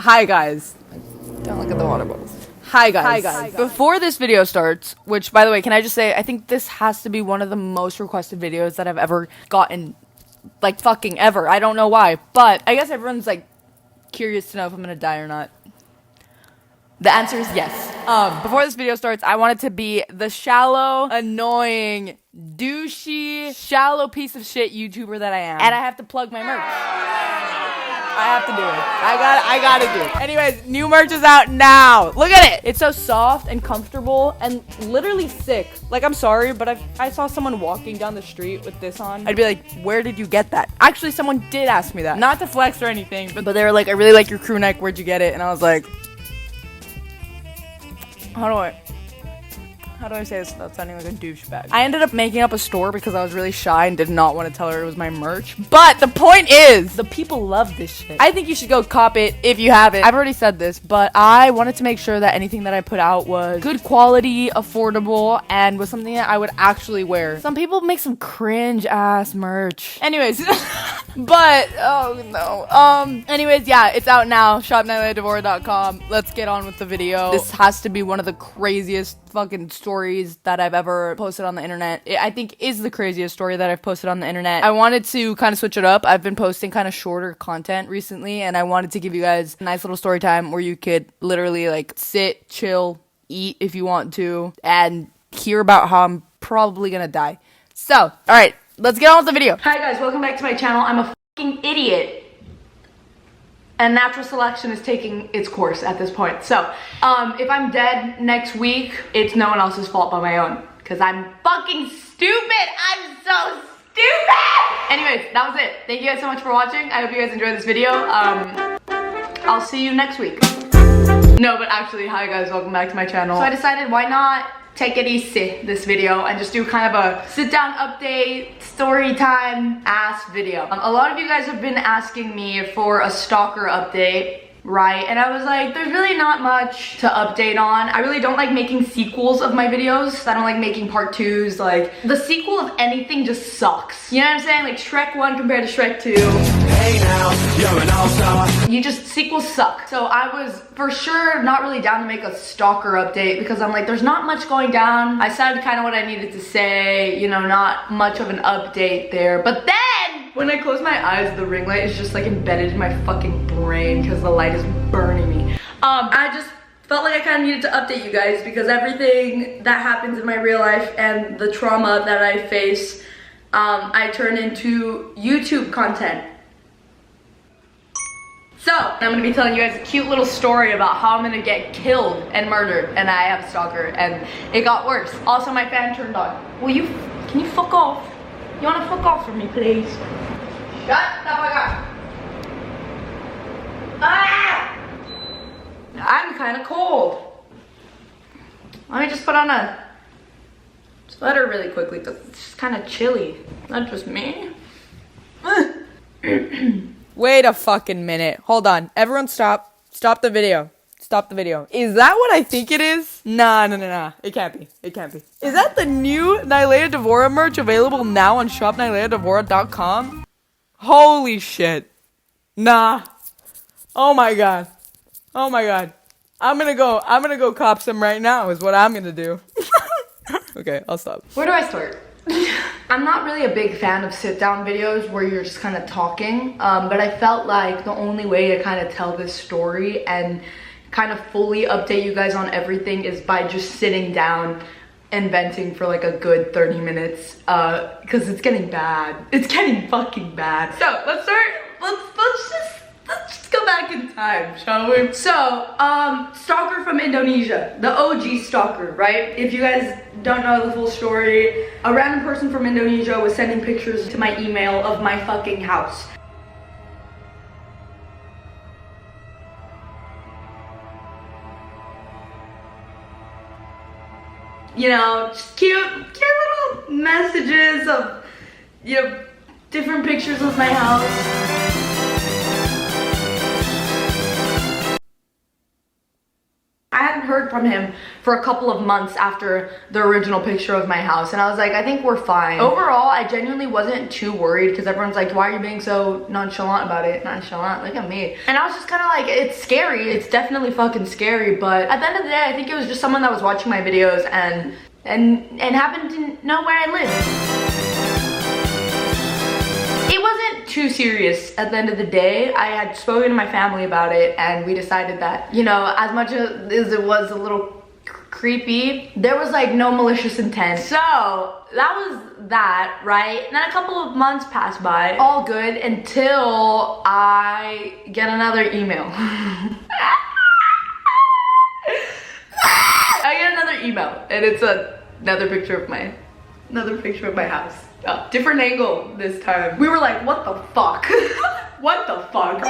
Hi guys. Don't look at the water bubbles. Hi guys. Before this video starts, which by the way, can I just say, I think this has to be one of the most requested videos that I've ever gotten, like fucking ever. I don't know why, but I guess everyone's like curious to know if I'm gonna die or not. The answer is yes. Before this video starts, I want it to be the shallow, annoying, douchey, shallow piece of shit YouTuber that I am. And I have to plug my merch. I have to do it. I gotta do it. Anyways, new merch is out now. Look at it. It's so soft and comfortable and literally sick. Like, I'm sorry, but if I saw someone walking down the street with this on, I'd be like, where did you get that? Actually, someone did ask me that. Not to flex or anything, but they were like, I really like your crew neck. Where'd you get it? And I was like, how do I say this without sounding like a douchebag? I ended up making up a store because I was really shy and did not want to tell her it was my merch. But the point is, the people love this shit. I think you should go cop it if you haven't. I've already said this, but I wanted to make sure that anything that I put out was good quality, affordable, and was something that I would actually wear. Some people make some cringe ass merch. Anyways, but, oh no. Anyways, yeah, it's out now. Shop naileadevorabiz.com. Let's get on with the video. This has to be one of the craziest fucking stories that I've ever posted on the internet. I think is the craziest story that I've posted on the internet. I wanted to kind of switch it up. I've been posting kind of shorter content recently, and I wanted to give you guys a nice little story time where you could literally like sit, chill, eat if you want to, and hear about how I'm probably gonna die. So, all right, let's get on with the video. Hi guys, welcome back to my channel. I'm a fucking idiot. And natural selection is taking its course at this point. So, if I'm dead next week, it's no one else's fault but my own. Because I'm fucking stupid! I'm so stupid! Anyways, that was it. Thank you guys so much for watching. I hope you guys enjoyed this video. I'll see you next week. No, but actually, hi guys, welcome back to my channel. So I decided, why not take it easy this video and just do kind of a sit down update, story time ass video. A lot of you guys have been asking me for a stalker update, right? And I was like, there's really not much to update on. I really don't like making sequels of my videos. I don't like making part 2s. Like, the sequel of anything just sucks. You know what I'm saying? Like Shrek 1 compared to Shrek 2. Hey now, you're an all-star. Sequels suck. So I was for sure not really down to make a stalker update because I'm like, there's not much going down. I said kind of what I needed to say, you know, not much of an update there. But then when I close my eyes, the ring light is just like embedded in my fucking brain because the light is burning me. I just felt like I kind of needed to update you guys because everything that happens in my real life and the trauma that I face, I turn into YouTube content. So, I'm gonna be telling you guys a cute little story about how I'm gonna get killed and murdered, and I have a stalker, and it got worse. Also, my fan turned on. Can you fuck off? You wanna fuck off for me, please? Shut the fuck up. Ah! I'm kinda cold. Let me just put on a sweater really quickly, because it's just kinda chilly. Not just me. Wait a fucking minute. Hold on. Everyone stop. Stop the video. Stop the video. Is that what I think it is? Nah. It can't be. It can't be. Is that the new Nailea Devora merch available now on shopnaileadevorabiz.com? Holy shit. Nah. Oh my god. Oh my god. I'm gonna go cop some right now is what I'm gonna do. Okay, I'll stop. Where do I start? I'm not really a big fan of sit-down videos where you're just kind of talking, but I felt like the only way to kind of tell this story and kind of fully update you guys on everything is by just sitting down and venting for like a good 30 minutes, because it's getting bad. It's getting fucking bad. So let's start, let's just go back in time, shall we? So, stalker from Indonesia, the OG stalker, right? If you guys don't know the full story, a random person from Indonesia was sending pictures to my email of my fucking house. You know, just cute little messages of, you know, different pictures of my house. I hadn't heard heard from him for a couple of months after the original picture of my house, and I was like, I think we're fine. Overall, I genuinely wasn't too worried because everyone's like, why are you being so nonchalant about it? Nonchalant, look at me. And I was just kind of like, it's scary. It's definitely fucking scary, but at the end of the day, I think it was just someone that was watching my videos and happened to know where I live. It wasn't too serious at the end of the day. I had spoken to my family about it, and we decided that, you know, as much as it was a little creepy, there was like no malicious intent. So that was that, right? And then a couple of months passed by, all good, until I get another email. I get another email, and it's another picture of my house. Oh, different angle this time. We were like, what the fuck? What the fuck?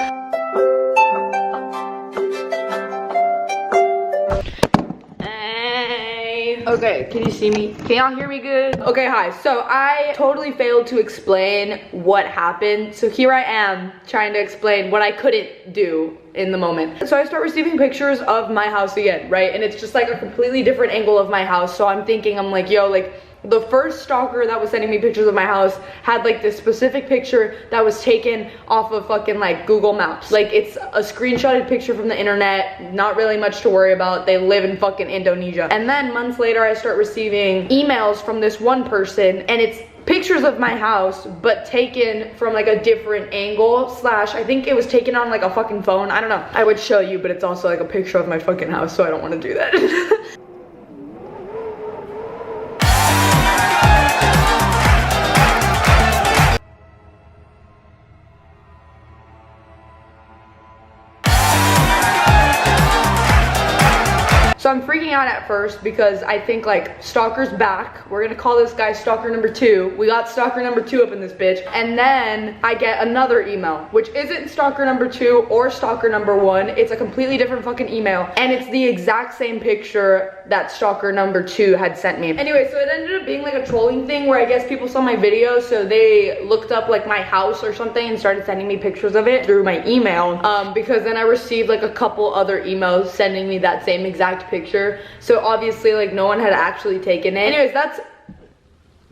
Hey. Okay, can you see me? Can y'all hear me good? Okay, hi. So I totally failed to explain what happened. So here I am trying to explain what I couldn't do in the moment. So I start receiving pictures of my house again, right? And it's just like a completely different angle of my house. So I'm thinking, I'm like, yo, like, the first stalker that was sending me pictures of my house had like this specific picture that was taken off of fucking like Google Maps. Like, it's a screenshotted picture from the internet, not really much to worry about. They live in fucking Indonesia. And then months later, I start receiving emails from this one person, and it's pictures of my house, but taken from like a different angle, slash I think it was taken on like a fucking phone. I don't know. I would show you, but it's also like a picture of my fucking house, so I don't want to do that. So I'm freaking out at first because I think like stalker's back. We're gonna call this guy stalker number 2. We got stalker number 2 up in this bitch. And then I get another email, which isn't stalker number 2 or stalker number 1. It's a completely different fucking email. And it's the exact same picture that stalker number 2 had sent me. Anyway, so it ended up being like a trolling thing where I guess people saw my video, so they looked up like my house or something and started sending me pictures of it through my email. Because then I received like a couple other emails sending me that same exact picture. So obviously like no one had actually taken it.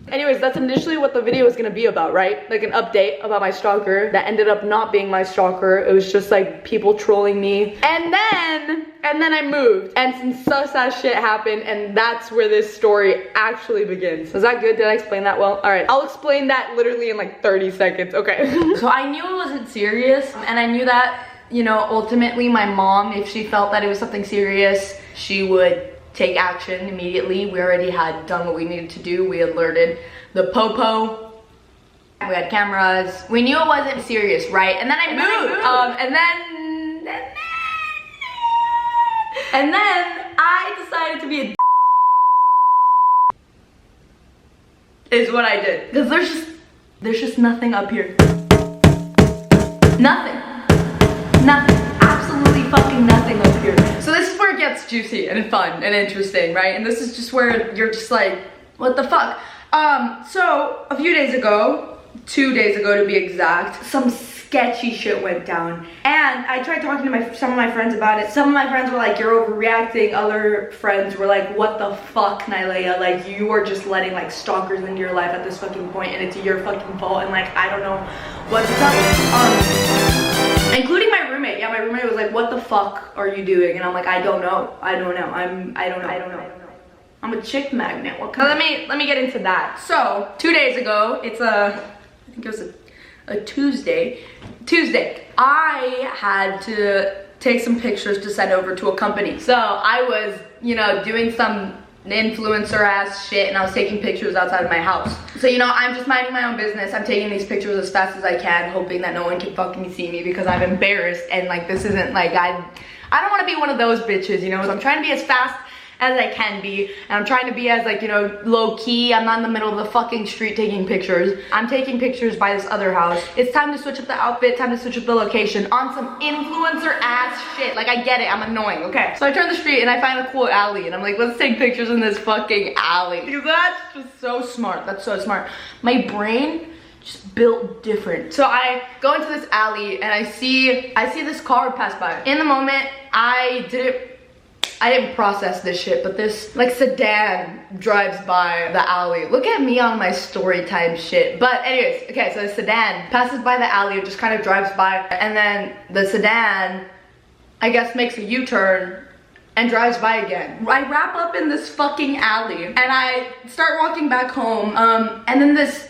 Anyways, that's initially what the video was gonna be about, right? Like an update about my stalker that ended up not being my stalker. It was just like people trolling me. And then I moved, and some sus-ass shit happened, and that's where this story actually begins. Was that good? Did I explain that well? All right, I'll explain that literally in like 30 seconds, okay? So I knew it wasn't serious, and I knew that, you know, ultimately my mom, if she felt that it was something serious, she would take action immediately. We already had done what we needed to do. We alerted the popo. We had cameras. We knew it wasn't serious, right? And then I moved. And then I decided to be a is what I did. Because there's just nothing up here. Nothing. Absolutely fucking nothing up here. So this is where it gets juicy and fun and interesting, right? And this is just where you're just like, what the fuck? So a few days ago, 2 days ago to be exact, some sketchy shit went down. And I tried talking to some of my friends about it. Some of my friends were like, you're overreacting. Other friends were like, what the fuck, Nailea? Like, you are just letting like stalkers into your life at this fucking point, and it's your fucking fault, and like, I don't know what's up. Including my roommate. Yeah, my roommate was like, what the fuck are you doing? And I'm like, I don't know. I don't know. I'm a chick magnet. What kind of... Let me get into that. So 2 days ago, I think it was a Tuesday, I had to take some pictures to send over to a company. So I was, you know, doing some influencer ass shit, and I was taking pictures outside of my house. So, you know, I'm just minding my own business. I'm taking these pictures as fast as I can, hoping that no one can fucking see me because I'm embarrassed, and like, this isn't like, I don't want to be one of those bitches, you know. So I'm trying to be as fast as I can be, and I'm trying to be as like, you know, low key. I'm not in the middle of the fucking street taking pictures. I'm taking pictures by this other house. It's time to switch up the outfit, time to switch up the location on some influencer ass shit. Like, I get it, I'm annoying, okay? So I turn the street and I find a cool alley, and I'm like, let's take pictures in this fucking alley. Because that's just so smart, that's so smart. My brain just built different. So I go into this alley and I see this car pass by. In the moment, I didn't I didn't process this shit, but this like sedan drives by the alley. Look at me on my story time shit. But anyways, okay, so the sedan passes by the alley, it just kind of drives by, and then the sedan, I guess, makes a U-turn and drives by again. I wrap up in this fucking alley and I start walking back home, and then this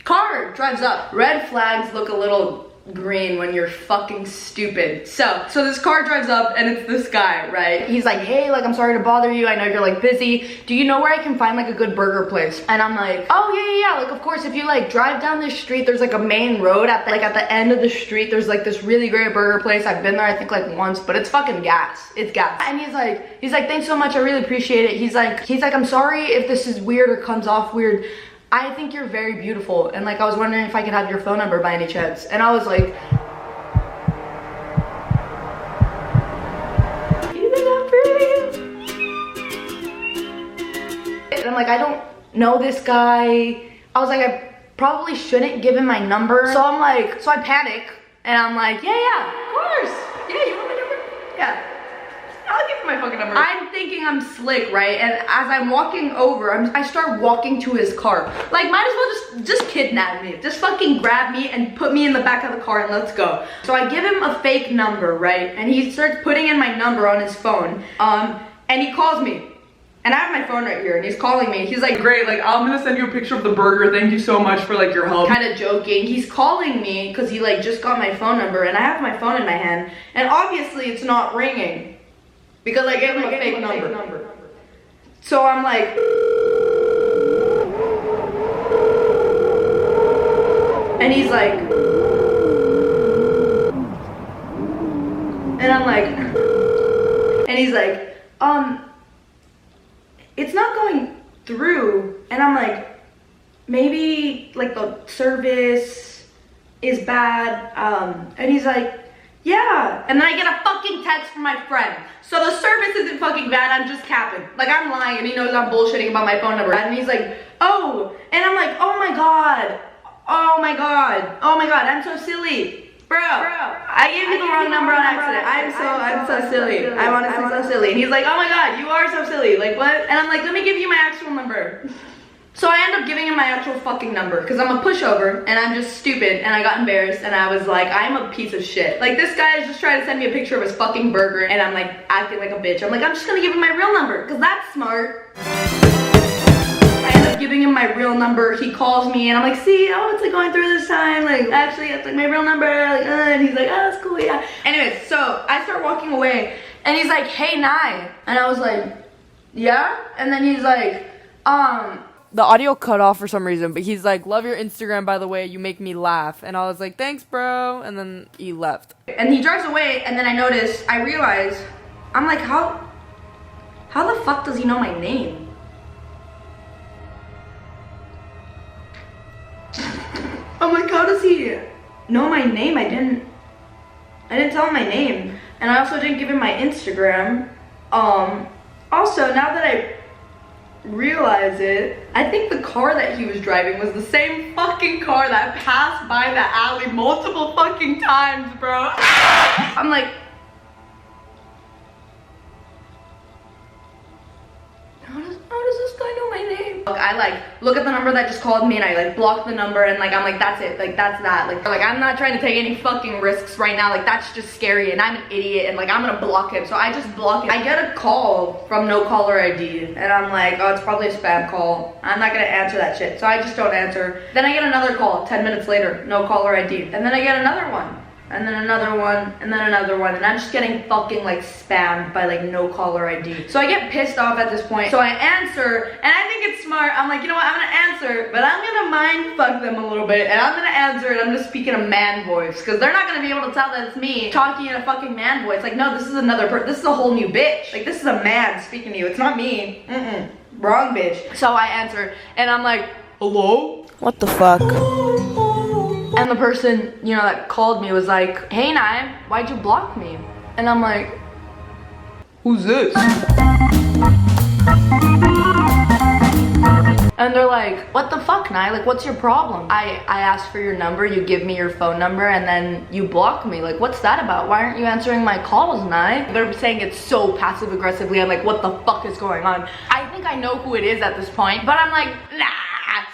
car drives up. Red flags look a little green when you're fucking stupid. So this car drives up and it's this guy, right? He's like, hey, like, I'm sorry to bother you. I know you're like busy. Do you know where I can find like a good burger place? And I'm like, oh yeah. Like, of course, if you like drive down this street, there's like a main road at the end of the street. There's like this really great burger place. I've been there, I think like once, but it's fucking gas. It's gas. And he's like, thanks so much. I really appreciate it. He's like, I'm sorry if this is weird or comes off weird. I think you're very beautiful, and like I was wondering if I could have your phone number by any chance. And I was like, you think I'm pretty? And I'm like, I don't know this guy. I was like, I probably shouldn't give him my number. So I'm like, so I panic, and I'm like, yeah, of course. Yeah, you want my number? Yeah. I'll give him my fucking number. I'm thinking I'm slick, right? And as I'm walking over, I start walking to his car. Like, might as well just kidnap me. Just fucking grab me and put me in the back of the car and let's go. So I give him a fake number, right? And he starts putting in my number on his phone. And he calls me. And I have my phone right here, and he's calling me. He's like, great, like, I'm gonna send you a picture of the burger. Thank you so much for like your help. Kind of joking. He's calling me because he like just got my phone number, and I have my phone in my hand. And obviously it's not ringing, because I gave him a fake number. So I'm like, and he's like, and I'm like, and he's like, it's not going through. And I'm like, maybe like the service is bad. And he's like, yeah. And then I get a fucking text from my friend. So the service isn't fucking bad, I'm just capping. Like, I'm lying, and he knows I'm bullshitting about my phone number. And he's like, oh. And I'm like, oh my god. Oh my god. Oh my god, I'm so silly. Bro, I gave you the wrong number on accident. I'm so silly. I'm honestly so silly. And he's like, oh my god, you are so silly. Like, what? And I'm like, let me give you my actual number. So I end up giving him my actual fucking number because I'm a pushover and I'm just stupid, and I got embarrassed and I was like, I'm a piece of shit. Like, this guy is just trying to send me a picture of his fucking burger and I'm like acting like a bitch. I'm like, I'm just gonna give him my real number because that's smart. I end up giving him my real number. He calls me and I'm like, see, oh, it's like going through this time. Like, actually, it's like my real number. Like, and he's like, oh, that's cool, yeah. Anyways, so I start walking away and he's like, hey, Nai. And I was like, yeah? And then he's like, The audio cut off for some reason, but he's like, love your Instagram, by the way, you make me laugh. And I was like, thanks, bro. And then he left. And he drives away, and then I realize, I'm like, how the fuck does he know my name? I'm like, how does he know my name? I didn't tell him my name. And I also didn't give him my Instagram. Also, now that I realize it, I think the car that he was driving was the same fucking car that passed by the alley multiple fucking times, bro. I'm like, how does this guy know my name? I like look at the number that just called me and I like block the number and like I'm like, that's it, like that's that. Like I'm not trying to take any fucking risks right now. Like, that's just scary and I'm an idiot and like I'm gonna block him. So I just block him. I get a call from no caller ID and I'm like, oh, it's probably a spam call. I'm not gonna answer that shit. So I just don't answer. Then I get another call 10 minutes later, no caller ID. And then I get another one. And then another one, and then another one, and I'm just getting fucking like spammed by like no caller ID. So I get pissed off at this point. So I answer, and I think it's smart. I'm like, you know what, I'm gonna answer, but I'm gonna mind fuck them a little bit, and I'm gonna answer, and I'm gonna speak in a man voice, because they're not gonna be able to tell that it's me talking in a fucking man voice. Like, no, this is another person. This is a whole new bitch. Like, this is a man speaking to you. It's not me. Wrong bitch. So I answer, and I'm like, hello? What the fuck? And the person, you know, that called me was like, hey, Nai, why'd you block me? And I'm like, who's this? And they're like, what the fuck, Nai? Like, what's your problem? I asked for your number, you give me your phone number, and then you block me. Like, what's that about? Why aren't you answering my calls, Nai? They're saying it so passive aggressively. I'm like, what the fuck is going on? I think I know who it is at this point, but I'm like, nah.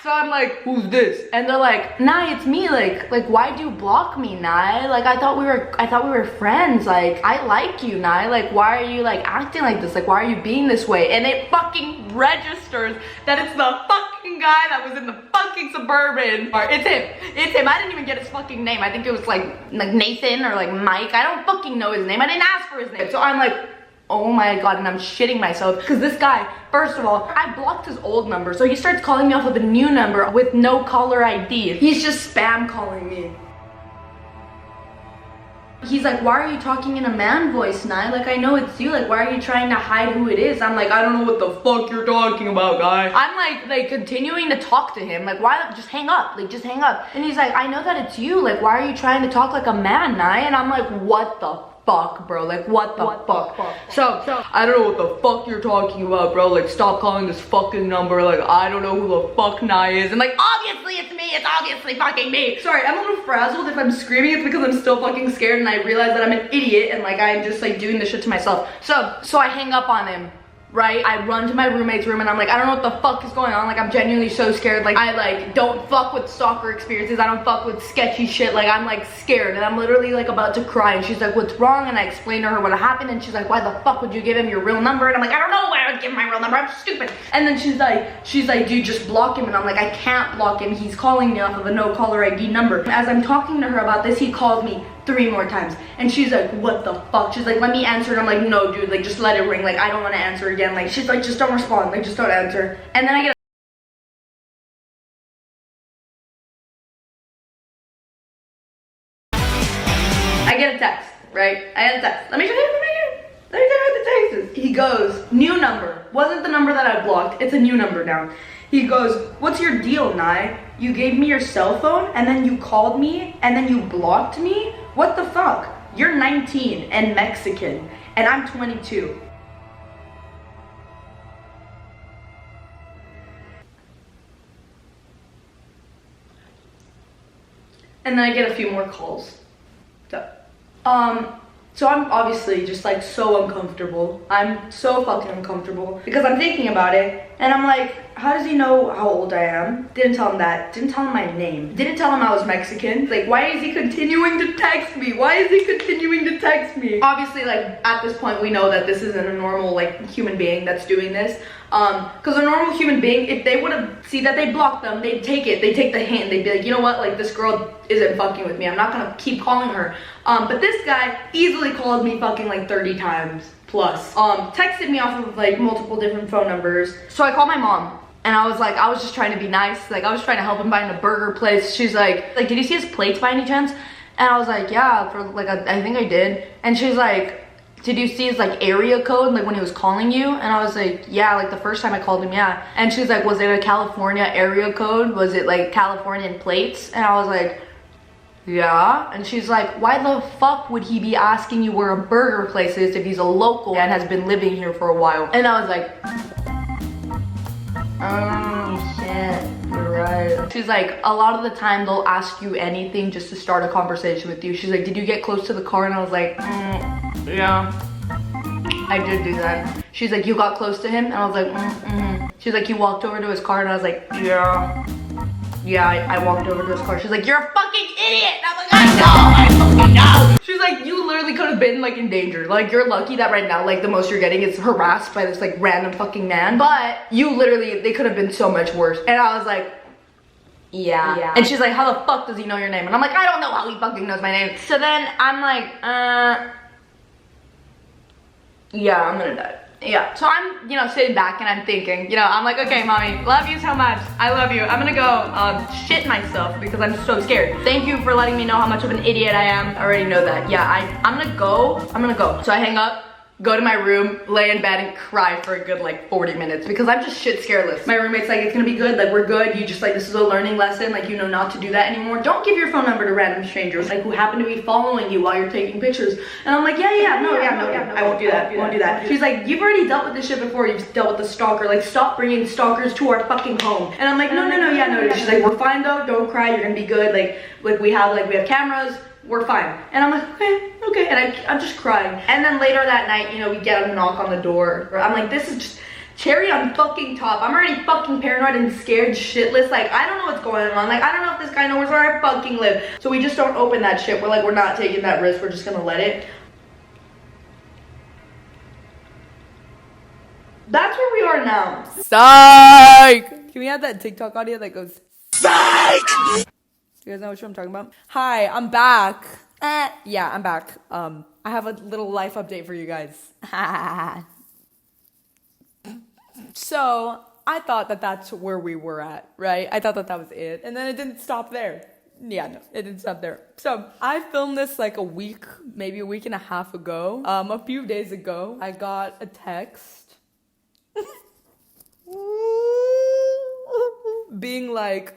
So I'm like, who's this? And they're like, Nai, it's me. Like why'd you block me, Nai? Like I thought we were friends. Like I like you, Nai. Like why are you like acting like this? Like why are you being this way? And it fucking registers that it's the fucking guy that was in the fucking Suburban. Or it's him. It's him. I didn't even get his fucking name. I think it was like Nathan or like Mike. I don't fucking know his name. I didn't ask for his name. So I'm like, oh my god, and I'm shitting myself because this guy, first of all, I blocked his old number, so he starts calling me off of a new number with no caller ID. He's just spam calling me. He's like, why are you talking in a man voice, Nai? Like, I know it's you. Like, why are you trying to hide who it is? I'm like, I don't know what the fuck you're talking about, guy. I'm like continuing to talk to him. Like, why? Just hang up. Like, just hang up. And he's like, I know that it's you. Like, why are you trying to talk like a man, Nai? And I'm like, what the fuck, bro? Like, what the fuck? So I don't know what the fuck you're talking about, bro. Like, stop calling this fucking number. Like, I don't know who the fuck Nai is. And like, obviously it's me. It's obviously fucking me. Sorry, I'm a little frazzled. If I'm screaming, it's because I'm still fucking scared and I realize that I'm an idiot and like I'm just like doing this shit to myself. So I hang up on him. Right? I run to my roommate's room and I'm like, I don't know what the fuck is going on. Like, I'm genuinely so scared. Like, I like don't fuck with stalker experiences. I don't fuck with sketchy shit. Like, I'm like scared and I'm literally like about to cry. And she's like, what's wrong? And I explained to her what happened. And she's like, why the fuck would you give him your real number? And I'm like, I don't know why I would give him my real number. I'm stupid. And then she's like, dude, just block him. And I'm like, I can't block him. He's calling me off of a no caller ID number. As I'm talking to her about this, he calls me 3 more times and she's like, what the fuck? She's like, let me answer. And I'm like, no, dude, like just let it ring. Like I don't want to answer again. Like she's like, just don't respond. Like just don't answer. And then I get a text, right? I get a text. Let me tell you what the text is. He goes, new number. Wasn't the number that I blocked. It's a new number now. He goes, what's your deal, Nai? You gave me your cell phone and then you called me and then you blocked me? What the fuck? You're 19 and Mexican and I'm 22. And then I get a few more calls. So I'm obviously just like so uncomfortable. I'm so fucking uncomfortable because I'm thinking about it and I'm like, how does he know how old I am? Didn't tell him that. Didn't tell him my name. Didn't tell him I was Mexican. Like, why is he continuing to text me? Why is he continuing to text me? Obviously, like, at this point, we know that this isn't a normal, like, human being that's doing this. Because a normal human being, if they would have see that they blocked them, they'd take it. They'd take the hint. They'd be like, you know what? Like, this girl isn't fucking with me. I'm not gonna keep calling her. But this guy easily called me fucking, like, 30 times plus. Texted me off of, like, multiple different phone numbers. So I called my mom. And I was just trying to be nice. Like, I was trying to help him find a burger place. She's like, did you see his plates by any chance? And I was like, yeah, for like, I think I did. And she's like, did you see his like area code, like when he was calling you? And I was like, yeah, like the first time I called him, yeah. And she's like, was it a California area code? Was it like Californian plates? And I was like, yeah. And she's like, why the fuck would he be asking you where a burger place is if he's a local and has been living here for a while? And I was like, oh shit, you're right. She's like, a lot of the time they'll ask you anything just to start a conversation with you. She's like, did you get close to the car? And I was like, yeah, I did do that. She's like, you got close to him? And I was like, She's like, you walked over to his car? And I was like, yeah. Yeah, I walked over to his car. She's like, you're a fucking idiot. And I'm like, I know, I fucking know. She's like, you literally could have been like in danger. Like, you're lucky that right now, like the most you're getting is harassed by this like random fucking man. But you literally, they could have been so much worse. And I was like, yeah. And she's like, how the fuck does he know your name? And I'm like, I don't know how he fucking knows my name. So then I'm like, yeah, I'm gonna die. Yeah, so I'm, you know, sitting back and I'm thinking, you know, I'm like, okay, mommy, love you so much. I love you. I'm gonna go shit myself because I'm so scared. Thank you for letting me know how much of an idiot I am. I already know that. Yeah, I'm gonna go. So I hang up go to my room, lay in bed, and cry for a good like 40 minutes because I'm just shit scareless. My roommate's like, it's gonna be good, like we're good. You just like, this is a learning lesson, like you know not to do that anymore. Don't give your phone number to random strangers like who happen to be following you while you're taking pictures. And I'm like, no, I won't do that, won't do that. She's like, you've already dealt with this shit before, you've dealt with the stalker, like stop bringing stalkers to our fucking home. And I'm like, no. She's like, we're fine though, don't cry, you're gonna be good. Like we have cameras, we're fine. And I'm like, okay, and I'm just crying. And then later that night, you know, we get a knock on the door. I'm like, this is just cherry on fucking top. I'm already fucking paranoid and scared shitless. Like, I don't know what's going on. Like, I don't know if this guy knows where I fucking live. So we just don't open that shit. We're like, we're not taking that risk. We're just gonna let it. That's where we are now. Psych! Can we have that TikTok audio that goes, psych? You guys know what I'm talking about? Hi, I'm back. Yeah, I'm back. I have a little life update for you guys. So, I thought that that's where we were at, right? I thought that that was it. And then it didn't stop there. Yeah, no, it didn't stop there. So, I filmed this like a week, maybe a week and a half ago. A few days ago, I got a text being like,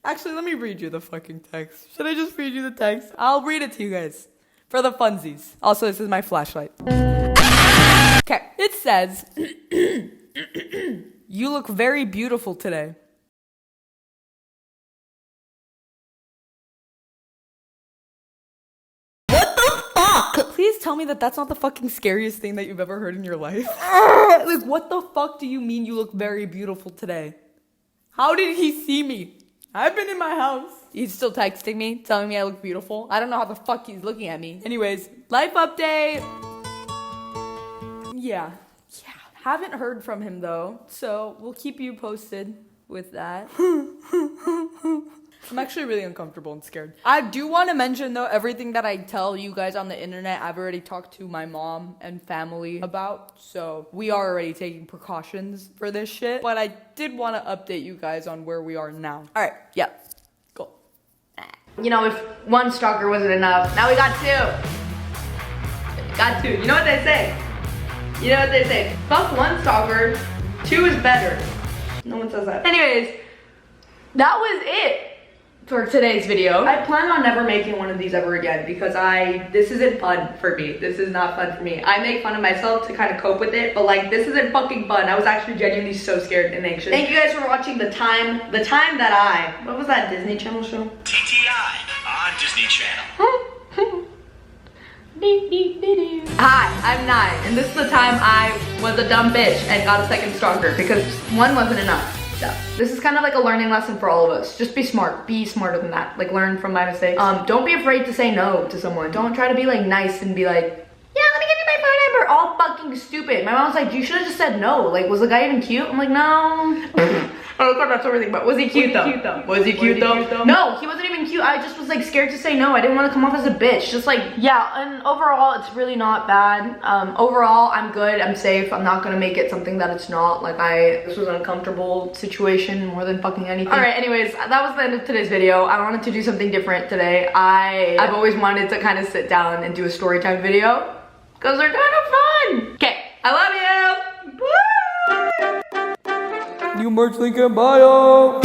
actually, let me read you the fucking text. Should I just read you the text? I'll read it to you guys for the funsies. Also, this is my flashlight. Okay, it says, you look very beautiful today. What the fuck? Please tell me that that's not the fucking scariest thing that you've ever heard in your life. Like, what the fuck do you mean you look very beautiful today? How did he see me? I've been in my house. He's still texting me, telling me I look beautiful. I don't know how the fuck he's looking at me. Anyways, life update. Yeah. Haven't heard from him though, so we'll keep you posted with that. I'm actually really uncomfortable and scared. I do want to mention though, everything that I tell you guys on the internet, I've already talked to my mom and family about, so we are already taking precautions for this shit. But I did want to update you guys on where we are now. All right, yeah, cool. You know, if one stalker wasn't enough, now we got two. Got two. You know what they say? Fuck one stalker, two is better. No one says that. Anyways, that was it for today's video. I plan on never making one of these ever again because this isn't fun for me. This is not fun for me. I make fun of myself to kind of cope with it, but like, this isn't fucking fun. I was actually genuinely so scared and anxious. Thank you guys for watching what was that Disney Channel show? TTI on Disney Channel. Hi, I'm Nai, and this is the time I was a dumb bitch and got a second stalker because one wasn't enough. So, this is kind of like a learning lesson for all of us. Just be smart. Be smarter than that. Like, learn from my mistakes. Don't be afraid to say no to someone. Don't try to be like nice and be like, yeah, let me give you my phone number. All fucking stupid. My mom's like, you should have just said no. Like, was the guy even cute? I'm like, no. Oh god, that's everything, but was he cute though? Was he cute though? No, he wasn't even cute. I just was like scared to say no. I didn't want to come off as a bitch. Just like, yeah, and overall, it's really not bad. Overall, I'm good, I'm safe. I'm not gonna make it something that it's not. Like, this was an uncomfortable situation more than fucking anything. Alright, anyways, that was the end of today's video. I wanted to do something different today. I've always wanted to kind of sit down and do a story time video because they're kind of fun. Okay, I love you. Bye. New merch link in bio.